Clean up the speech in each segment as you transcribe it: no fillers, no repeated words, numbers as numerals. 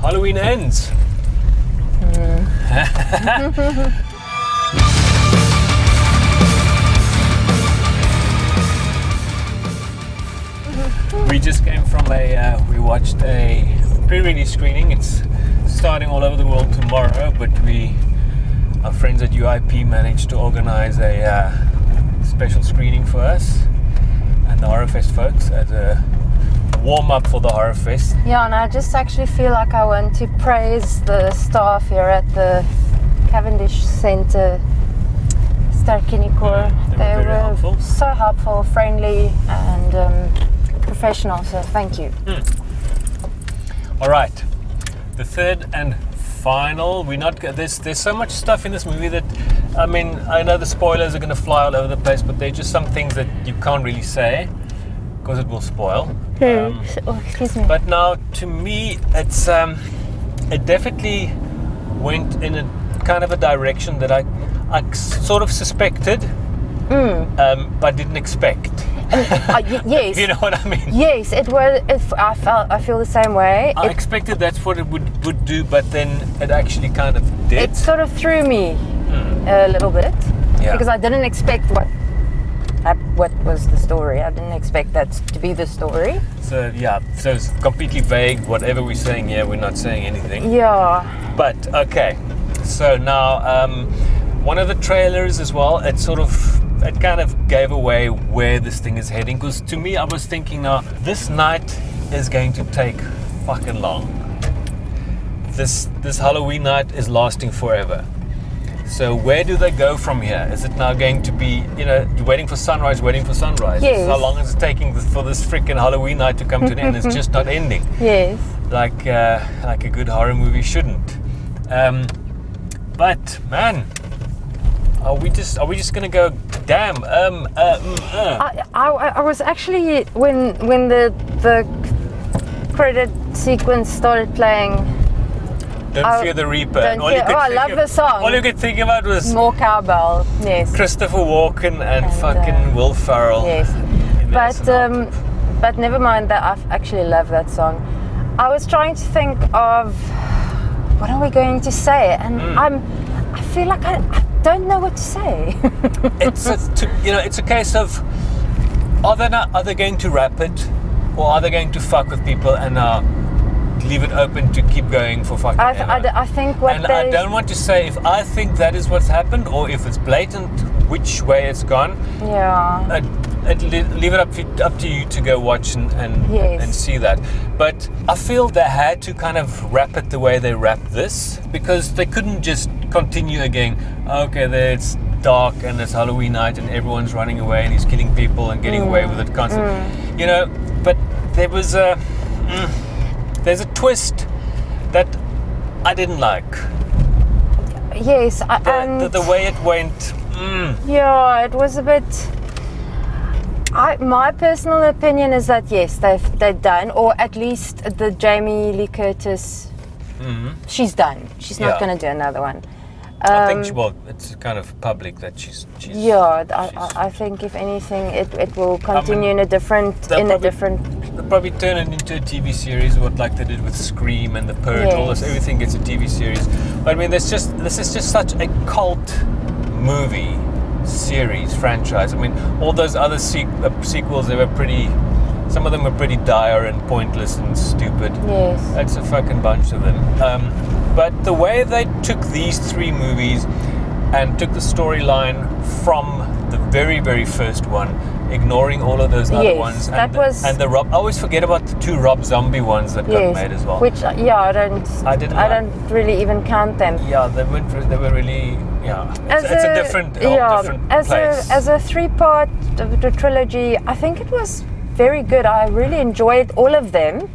Halloween ends. We just came from we watched a pre-release screening. It's starting all over the world tomorrow, but our friends at UIP managed to organize a special screening for us and the Horrorfest folks as a warm-up for the Horrorfest. Yeah, and I just actually feel like I want to praise the staff here at the Cavendish Centre, Sterkinikor. They were very helpful. So helpful, friendly, and professional, so thank you. All right, the third and final. There's so much stuff in this movie that, I mean, I know the spoilers are going to fly all over the place, but they're just some things that you can't really say because it will spoil. Excuse me. But now, to me, it definitely went in a kind of a direction that I sort of suspected, but didn't expect. Yes. You know what I mean? Yes, it was. I feel the same way. I expected that's what it would do, but then it actually kind of did. It sort of threw me a little bit because I didn't expect what was the story. I didn't expect that to be the story. So it's completely vague. Whatever we're saying here, we're not saying anything. Yeah. But okay, so now one of the trailers as well. It kind of gave away where this thing is heading, because to me I was thinking, now this night is going to take fucking long. This Halloween night is lasting forever. So where do they go from here? Is it now going to be, you're waiting for sunrise? Yes. How long is it taking for this freaking Halloween night to come to an end? It's just not ending. Yes. Like a good horror movie shouldn't. But man, are we just gonna go? Damn. I was actually when the credit sequence started playing. Don't Fear the Reaper. I love the song. All you could think about was more cowbell. Yes. Christopher Walken and fucking Will Ferrell. Yes. But never mind that. I actually love that song. I was trying to think of what are we going to say, and I feel like I don't know what to say. It's a case of are they going to wrap it, or are they going to fuck with people and leave it open to keep going for fucking ever? I think I don't want to say if I think that is what's happened or if it's blatant which way it's gone. Yeah. Leave it up to you to go watch and see that. But I feel they had to kind of wrap it the way they wrapped this, because they couldn't just continue again. Okay, there it's dark and it's Halloween night and everyone's running away and he's killing people and getting away with it constantly. But there's a twist that I didn't like. Yes, the way it went. Yeah, it was a bit. My personal opinion is that yes, they've done, or at least the Jamie Lee Curtis. She's done. She's not going to do another one. I think it's kind of public that she's. I think if anything, it will continue in a different. They'll probably turn it into a TV series, like they did with Scream and The Purge. All this, everything gets a TV series. But I mean, this is just such a cult movie series franchise. I mean, all those other sequels, they were pretty. Some of them were pretty dire and pointless and stupid. Yes. That's a fucking bunch of them. But the way they took these three movies and took the storyline from the very, very first one, ignoring all of those other ones, I always forget about the two Rob Zombie ones that got made as well. Which I don't really even count them. Yeah, they were really It's a different place. As a 3-part the trilogy, I think it was very good. I really enjoyed all of them.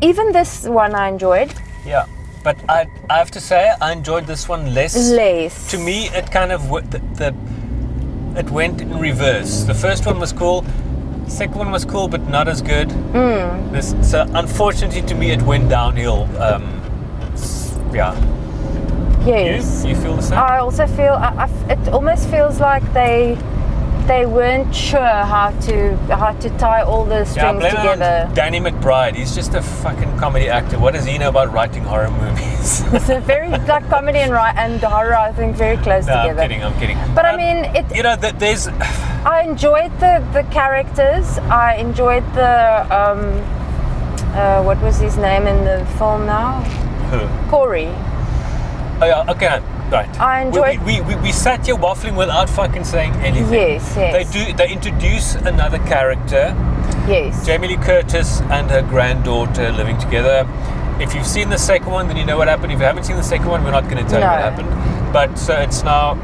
Even this one I enjoyed. Yeah. But I have to say, I enjoyed this one less. To me, it kind of it went in reverse. The first one was cool. The second one was cool, but not as good. So unfortunately, to me, it went downhill. Yes. You feel the same? I also feel it almost feels like they they weren't sure how to tie all the Yeah, strings blame it together. on Danny McBride. He's just a fucking comedy actor. What does he know about writing horror movies? It's a very like comedy and horror, I think, very close No, together. I'm kidding. But I mean, you know, there's. I enjoyed the characters. I enjoyed the what was his name in the film now? Who? Corey. Oh yeah, okay, right. I enjoyed. We sat here waffling without fucking saying anything. Yes. They introduce another character. Yes. Jamie Lee Curtis and her granddaughter living together. If you've seen the second one, then you know what happened. If you haven't seen the second one, we're not going to tell you what happened. But so it's now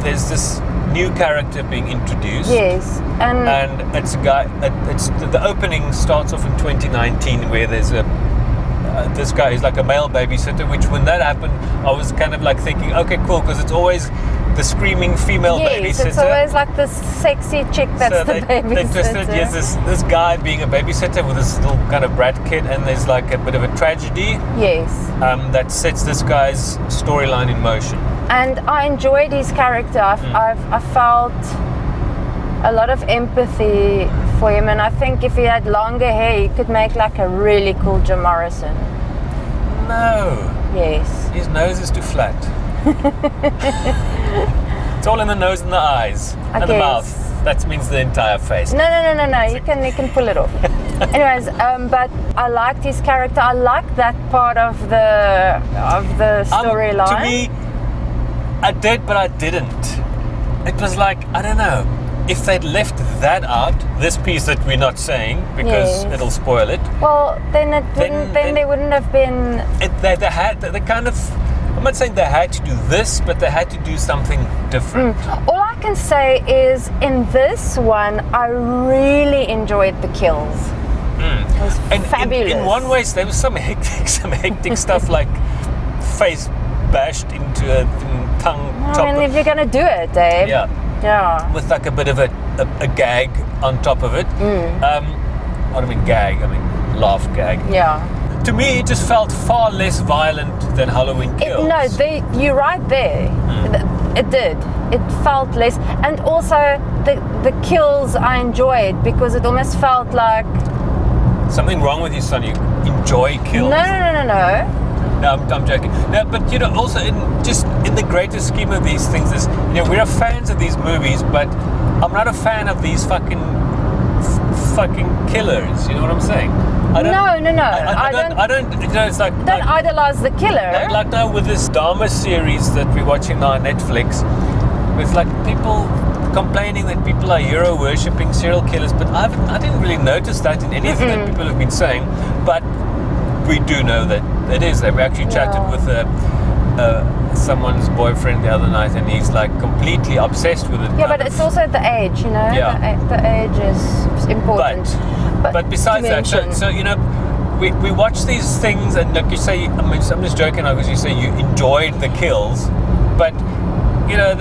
there's this new character being introduced. Yes, and it's a guy. It's the opening starts off in 2019, where there's this guy is like a male babysitter. Which when that happened, I was kind of like thinking, okay, cool, because it's always the screaming female babysitter. Yes, it's always like this sexy chick that's so the babysitter. They twisted, yes, this guy being a babysitter with this little kind of brat kid, and there's like a bit of a tragedy. Yes. That sets this guy's storyline in motion. And I enjoyed his character. I felt a lot of empathy for him, and I think if he had longer hair, he could make like a really cool Jim Morrison. No. Yes. His nose is too flat. It's all in the nose and the eyes and the mouth. That means the entire face. No. You can pull it off. Anyways, but I liked his character. I liked that part of the storyline. To me, I did, but I didn't. It was like, I don't know. If they'd left that out, this piece that we're not saying because it'll spoil it. Well, then they wouldn't have been. They kind of. I'm not saying they had to do this, but they had to do something different. All I can say is, in this one, I really enjoyed the kills. It was fabulous. In one way, there was some hectic stuff like face bashed into a tongue. I mean, if you're gonna do it, Dave. Yeah. With like a bit of a gag on top of it. I don't mean gag, I mean laugh gag. Yeah. To me, it just felt far less violent than Halloween Kills. You're right there. It did. It felt less. And also, the kills I enjoyed because it almost felt like... Something wrong with you, son. You enjoy kills. No. No, I'm joking. No, but you know, also in the greater scheme of these things, is, you know, we're fans of these movies, but I'm not a fan of these fucking killers. You know what I'm saying? No. I don't. You know, it's like don't idolize the killer. Like now with this Dharma series that we're watching now on Netflix, with like people complaining that people are hero worshipping serial killers, but I didn't really notice that in anything that people have been saying, but. We do know that it is that. We actually chatted with someone's boyfriend the other night, and he's like completely obsessed with it. Yeah, but it's also the age, you know. Yeah. The age is important. But besides that, so you know, we watch these things, and like you say, I mean, I'm just joking now because you say you enjoyed the kills, but you know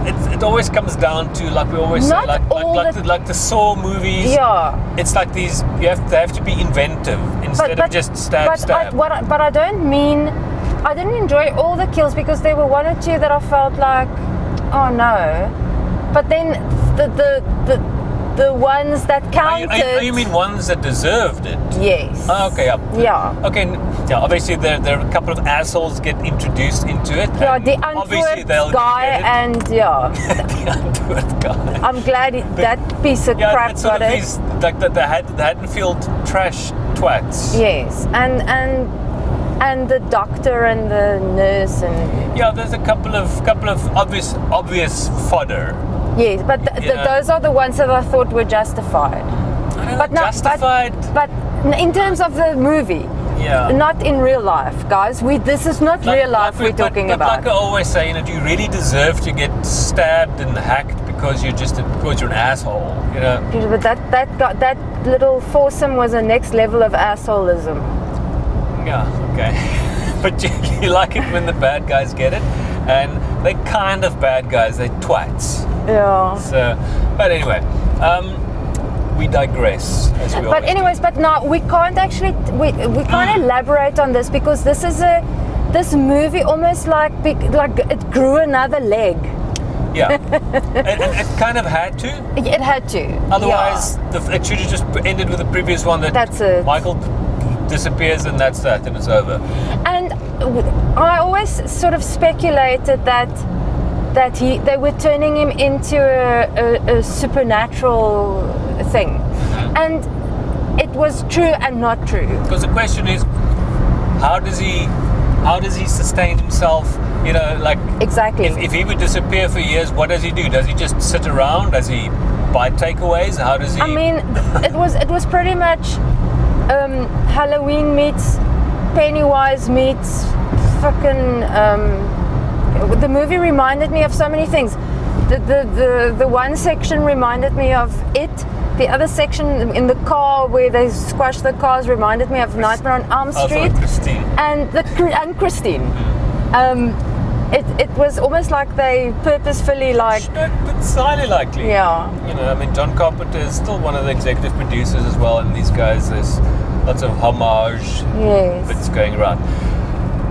it always comes down to, like we always say, like the Saw movies. Yeah. It's like these. They have to be inventive instead of just stab. But I don't mean. I didn't enjoy all the kills because there were one or two that I felt like, oh no. But then the ones that counted. Oh, you mean ones that deserved it? Yes. Oh, okay. Yeah. Okay. Yeah. Obviously, there are a couple of assholes get introduced into it. Yeah, the Antwerp guy and the Antwerp guy. I'm glad that piece of crap it's got sort of it. These, like the Haddonfield trash twats. Yes, and the doctor and the nurse and. Yeah, there's a couple of obvious fodder. Yes, but those are the ones that I thought were justified. But not justified. But in terms of the movie, not in real life, guys. This is not real life we're talking about. Like I always say, you know, do you really deserve to get stabbed and hacked because you're an asshole? You know. But that little foursome was a next level of assholism. Yeah. Okay. But you like it when the bad guys get it, and they're kind of bad guys. They're twats. Yeah. So, but anyway, we digress. But now we can't actually we can't elaborate on this because this movie almost like it grew another leg. Yeah. and it kind of had to. It had to. Otherwise, it should have just ended with the previous one. That's it. Michael disappears and that's that, and it's over. And I always sort of speculated that they were turning him into a supernatural thing, and it was true and not true. Because the question is, how does he sustain himself? You know, like exactly. If he would disappear for years, what does he do? Does he just sit around? Does he buy takeaways? How does he? I mean, it was pretty much Halloween meets Pennywise meets fucking. The movie reminded me of so many things. The one section reminded me of It. The other section in the car where they squash the cars reminded me of Nightmare on Elm Street. Christine. And Christine. It was almost like they purposefully like. It's highly likely. Yeah. You know, I mean, John Carpenter is still one of the executive producers as well, and these guys, there's lots of homage bits going around.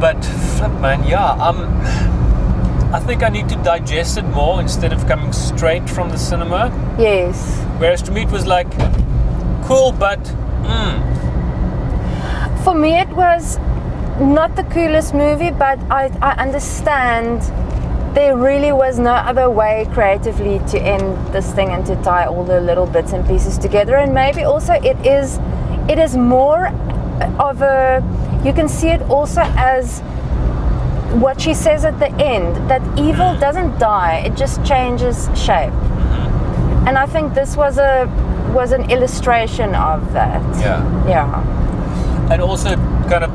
But flip, man, I think I need to digest it more instead of coming straight from the cinema. Yes. Whereas to me it was like, cool, but For me it was not the coolest movie, but I understand there really was no other way creatively to end this thing and to tie all the little bits and pieces together. And maybe also it is more of a, you can see it also as what she says at the end, that evil doesn't die, it just changes shape. And I think this was an illustration of that. Yeah. And also kind of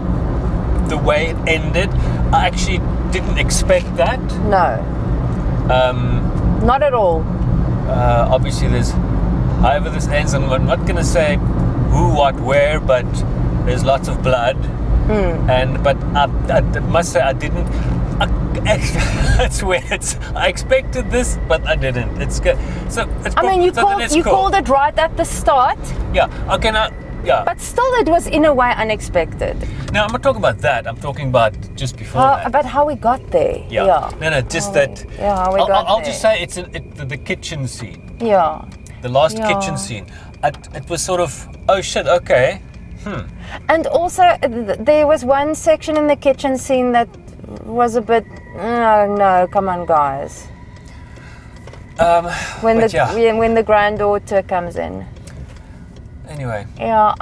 the way it ended, I actually didn't expect that. No. Not at all. Obviously however this ends, and I'm not going to say who, what, where, but there's lots of blood. But I must say I didn't. That's weird. I expected this, but I didn't. It's good. So it's. You called it right at the start. Yeah. Okay. Now. Yeah. But still, it was in a way unexpected. No, I'm not talking about that. I'm talking about just before that. About how we got there. Yeah. No. Just that. Yeah. How we got there. I'll just say it's the kitchen scene. Yeah. The last kitchen scene. It was sort of, oh shit. Okay. And also, there was one section in the kitchen scene that was a bit, no, come on, guys. When the granddaughter comes in. Anyway. Yeah,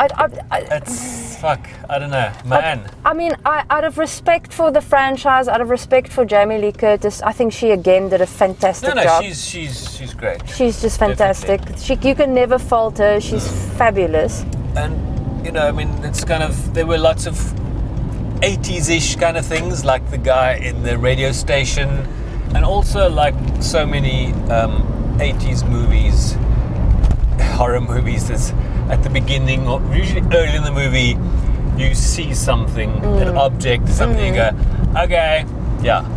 it's fuck. I don't know, man. I mean, out of respect for the franchise, out of respect for Jamie Lee Curtis, I think she again did a fantastic job. She's great. She's just fantastic. You can never fault her. She's fabulous. And you know, I mean, it's kind of, there were lots of 80s-ish kind of things, like the guy in the radio station, and also like so many 80s movies, horror movies, that's at the beginning or usually early in the movie, you see something, an object, something, you go, okay, yeah.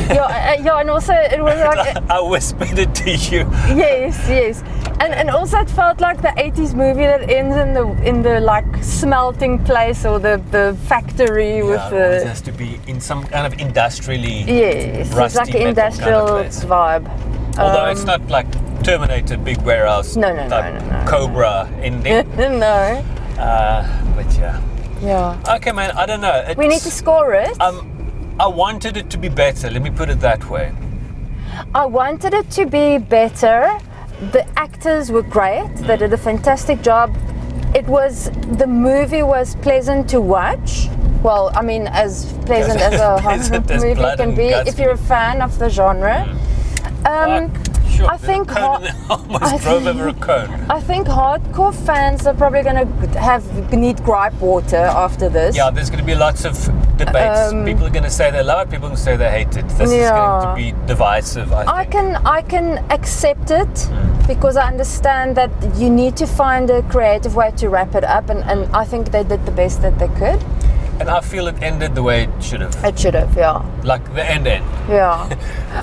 Yeah, and also it was like I whispered it to you. Yes, and also it felt like the 80s movie that ends in the like smelting place or the factory with the. It has to be in some kind of industrially. Yes, it's like an industrial kind of vibe. Although it's not like Terminator, big warehouse. No. Cobra ending. No. But yeah. Yeah. Okay, man. I don't know. We need to score it. I wanted it to be better. Let me put it that way. I wanted it to be better. The actors were great. They did a fantastic job. The movie was pleasant to watch. Well, I mean, as pleasant as a horror movie can be if you're a fan of the genre. Sure, I think almost drove over a cone. I think hardcore fans are probably going to need gripe water after this. Yeah, there's going to be lots of debates. People are going to say they love it. People are going to say they hate it. This is going to be divisive. I can accept it because I understand that you need to find a creative way to wrap it up, and I think they did the best that they could. And I feel it ended the way it should have. It should have, yeah. Like the end. Yeah.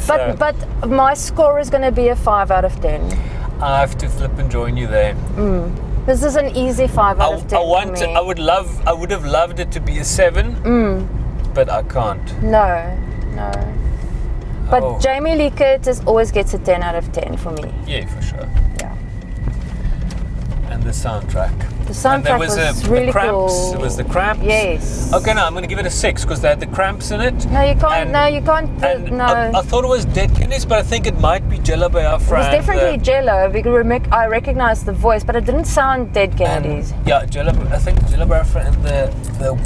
But my score is going to be a 5 out of 10. I have to flip and join you there. This is an easy 5 out of 10 for me. I would have loved it to be a 7, but I can't. No. But Oh. Jamie Lee Curtis always gets a 10 out of 10 for me. Yeah, for sure. Yeah. And the soundtrack. The soundtrack And there was really the Cramps. cool. It was the Cramps. Yes. Okay, no, I'm going to give it a 6 because they had the Cramps in it. No, you can't. And- no, you can't. And No. I thought it was Dead Kennedys, but I think it might be Jello Biafra. It was definitely Jello because I recognized the voice, but it didn't sound Dead Kennedys. Yeah, I think Jello Biafra and the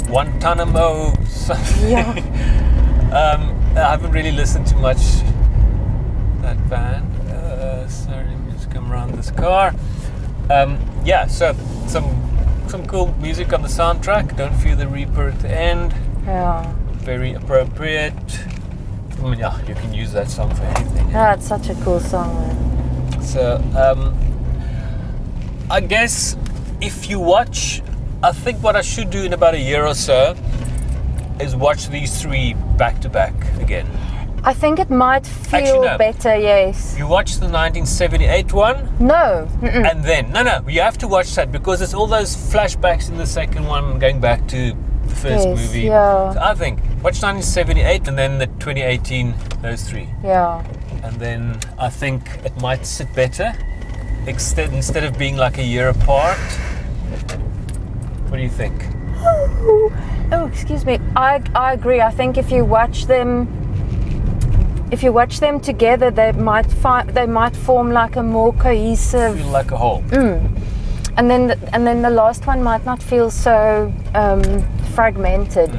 Guantanamo something. Yeah. I haven't really listened to much that band. Sorry, let me just come around this car. Yeah, so some cool music on the soundtrack. Don't Fear the Reaper at the end. Yeah. Very appropriate. I mean, yeah, you can use that song for anything. Yeah, it's such a cool song, man. So, I guess if you watch, I think what I should do in about a year or so is watch these 3 back to back again. I think it might feel Actually, no. better, yes. You watch the 1978 one, No. Mm-mm. and then no, you have to watch that because it's all those flashbacks in the second one going back to the first Yes, movie. yeah. So I think watch 1978 and then the 2018, those 3. Yeah. And then I think it might sit better instead of being like a year apart. What do you think? Oh, excuse me. I agree. I think if you watch them together, they might form like a more cohesive. Feel like a whole. And then the last one might not feel so fragmented.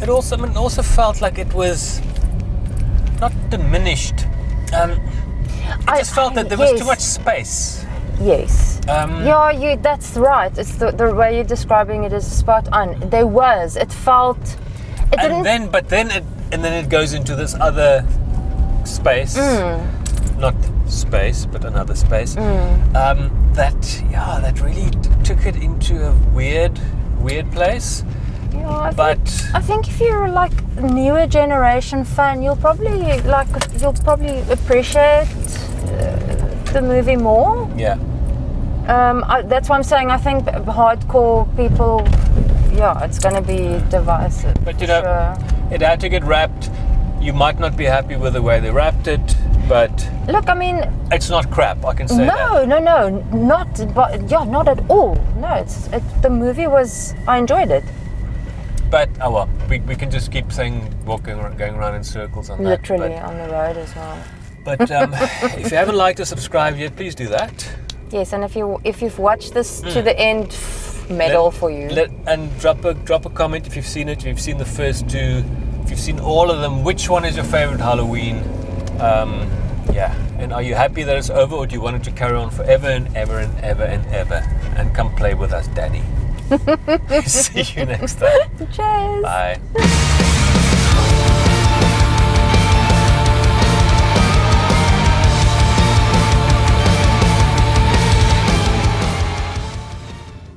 It also felt like it was not diminished. I just felt that there was too much space. Yes. Yeah, that's right. It's the way you're describing it is spot on. There was. It felt. It didn't. And then it goes into this other space. Not space, but another space. That really took it into a weird place. Yeah, But I think if you're like a newer generation fan, you'll probably appreciate the movie more. yeah. That's why I'm saying I think hardcore people, it's going to be divisive. But you for know, sure. it had to get wrapped. You might not be happy with the way they wrapped it, but Look, I mean, it's not crap. I can say that. no, not at all. No, the movie was. I enjoyed it. But oh well, we can just keep saying going around in circles on that. Literally on the road as well. But if you haven't liked or subscribed yet, please do that. Yes, and if you've watched this to the end, medal for you. And drop a comment if you've seen it. If you've seen the first 2, if you've seen all of them, which one is your favorite Halloween? And are you happy that it's over, or do you want it to carry on forever and ever and ever and ever? And come play with us, Daddy. See you next time. Cheers. Bye.